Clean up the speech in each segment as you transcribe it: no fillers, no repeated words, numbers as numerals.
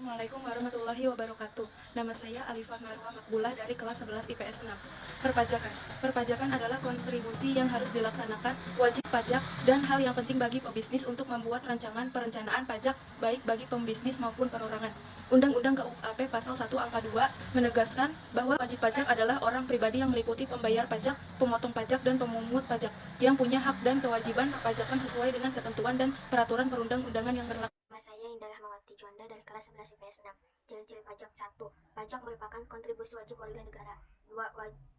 Assalamualaikum warahmatullahi wabarakatuh. Nama saya Alifah Marwa Makbulah dari kelas 11 IPS 6. Perpajakan. Perpajakan adalah kontribusi yang harus dilaksanakan, wajib pajak, dan hal yang penting bagi pebisnis untuk membuat rancangan perencanaan pajak baik bagi pembisnis maupun perorangan. Undang-Undang KUHP Pasal 1 Angka 2 menegaskan bahwa wajib pajak adalah orang pribadi yang meliputi pembayar pajak, pemotong pajak, dan pemungut pajak yang punya hak dan kewajiban perpajakan sesuai dengan ketentuan dan peraturan perundang-undangan yang berlaku. Nama saya Indah Rahmawati Juanda dari kelas 11 IPS 6. Ciri-ciri pajak. 1. Pajak merupakan kontribusi wajib warga negara. 2.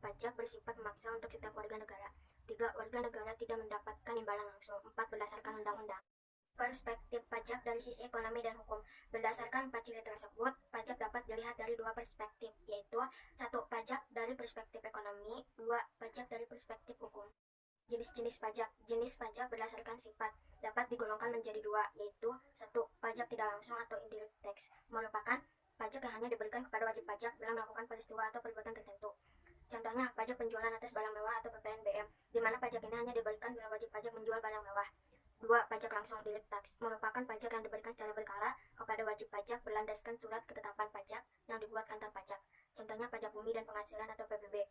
Pajak bersifat memaksa untuk setiap warga negara. 3. Warga negara tidak mendapatkan imbalan langsung. 4. Berdasarkan undang-undang. Perspektif pajak dari sisi ekonomi dan hukum. Berdasarkan 4 ciri tersebut, pajak dapat dilihat dari 2 perspektif, yaitu 1. Pajak dari perspektif ekonomi. 2. Pajak dari perspektif hukum. Jenis-jenis pajak. Jenis pajak berdasarkan sifat dapat digolongkan menjadi 2, yaitu 1. Pajak tidak langsung atau indirect tax, merupakan pajak yang hanya diberikan kepada wajib pajak bila melakukan peristiwa atau perbuatan tertentu. Contohnya, pajak penjualan atas barang mewah atau PPNBM, di mana pajak ini hanya diberikan bila wajib pajak menjual barang mewah. 2. Pajak langsung direct tax, merupakan pajak yang diberikan secara berkala kepada wajib pajak berlandaskan surat ketetapan pajak yang dibuat kantor pajak. Contohnya, pajak bumi dan penghasilan atau PBB.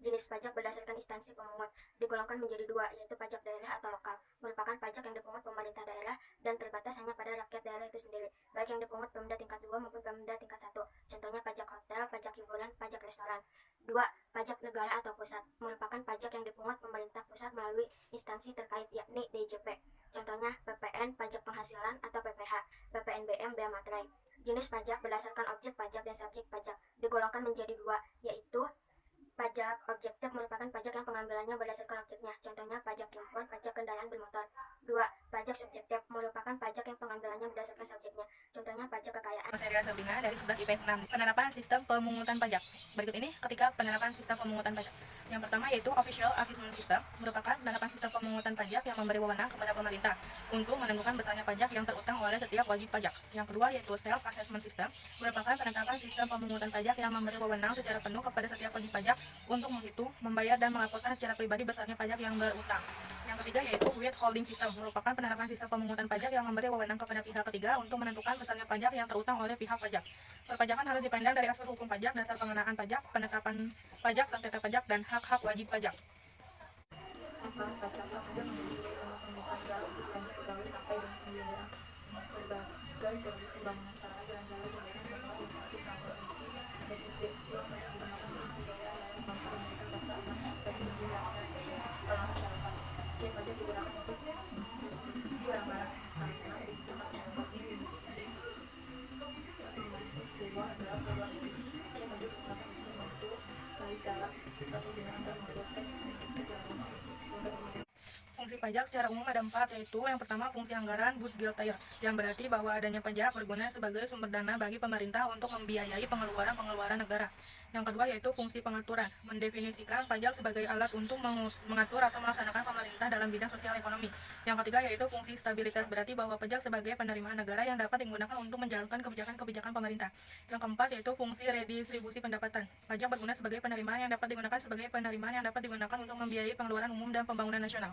Jenis pajak berdasarkan instansi pemungut digolongkan menjadi 2, yaitu pajak daerah atau lokal, merupakan pajak yang dipungut pemerintah daerah dan terbatas hanya pada rakyat daerah itu sendiri, baik yang dipungut Pemda tingkat 2 maupun Pemda tingkat 1. Contohnya pajak hotel, pajak hiburan, pajak restoran. 2. Pajak negara atau pusat, merupakan pajak yang dipungut pemerintah pusat melalui instansi terkait, yakni DJP. Contohnya PPN, pajak penghasilan atau PPH, PPNBM, bea materai. Jenis pajak berdasarkan objek pajak dan subjek pajak digolongkan menjadi 2, yaitu pajak objektif, merupakan pajak yang pengambilannya berdasarkan objeknya. Contohnya pajak impor, pajak kendaraan bermotor. 2. Pajak subjektif, merupakan pajak yang pengambilannya berdasarkan subjeknya. Contohnya pajak kekayaan. Saya Sabrina dari 11 IPS 6. Penerapan sistem pemungutan pajak. Berikut ini ketika penerapan sistem pemungutan pajak. Yang pertama yaitu Official Assessment System, merupakan penerapan sistem pemungutan pajak yang memberi wewenang kepada pemerintah untuk menentukan besarnya pajak yang terutang oleh setiap wajib pajak. Yang kedua yaitu Self Assessment System, merupakan penetapan sistem pemungutan pajak yang memberi wewenang secara penuh kepada setiap wajib pajak untuk menghitung, membayar, dan melaporkan secara pribadi besarnya pajak yang berutang. Yang ketiga yaitu Withholding System, merupakan penerapan sistem pemungutan pajak yang memberi wewenang kepada pihak ketiga untuk menentukan besarnya pajak yang terutang oleh pihak pajak. Perpajakan harus dipandang dari aspek hukum pajak, dasar pengenaan pajak, penetapan pajak, sengketa pajak, dan hak-hak wajib pajak. Manfaat pajak. Pajak menjadi sumber pemasukan negara untuk belanja pegawai sampai dengan pembiayaan berbagai proyek pembangunan sarana, jalan-jalan, jembatan, serta insentif kantor emisi, BPT. Uang pajak digunakan untuk membiayai layanan bangsa memberikan rasa aman bagi seluruh rakyat masyarakat. C. Pajak digunakan untuk memproduksi barang-barang sarana untuk masyarakat ini. Kedua adalah sebuah izin. C. Pajak digunakan untuk membantu baik dalam penggunaan dan membuatkan perjalanan. Fungsi pajak secara umum ada 4, yaitu yang pertama fungsi anggaran budgetaire, yang berarti bahwa adanya pajak berguna sebagai sumber dana bagi pemerintah untuk membiayai pengeluaran negara. Yang kedua yaitu fungsi pengaturan, mendefinisikan pajak sebagai alat untuk mengatur atau melaksanakan pemerintah dalam bidang sosial ekonomi. Yang ketiga yaitu fungsi stabilitas, berarti bahwa pajak sebagai penerimaan negara yang dapat digunakan untuk menjalankan kebijakan-kebijakan pemerintah. Yang keempat yaitu fungsi redistribusi pendapatan. Pajak berguna sebagai penerimaan yang dapat digunakan untuk membiayai pengeluaran umum dan pembangunan nasional.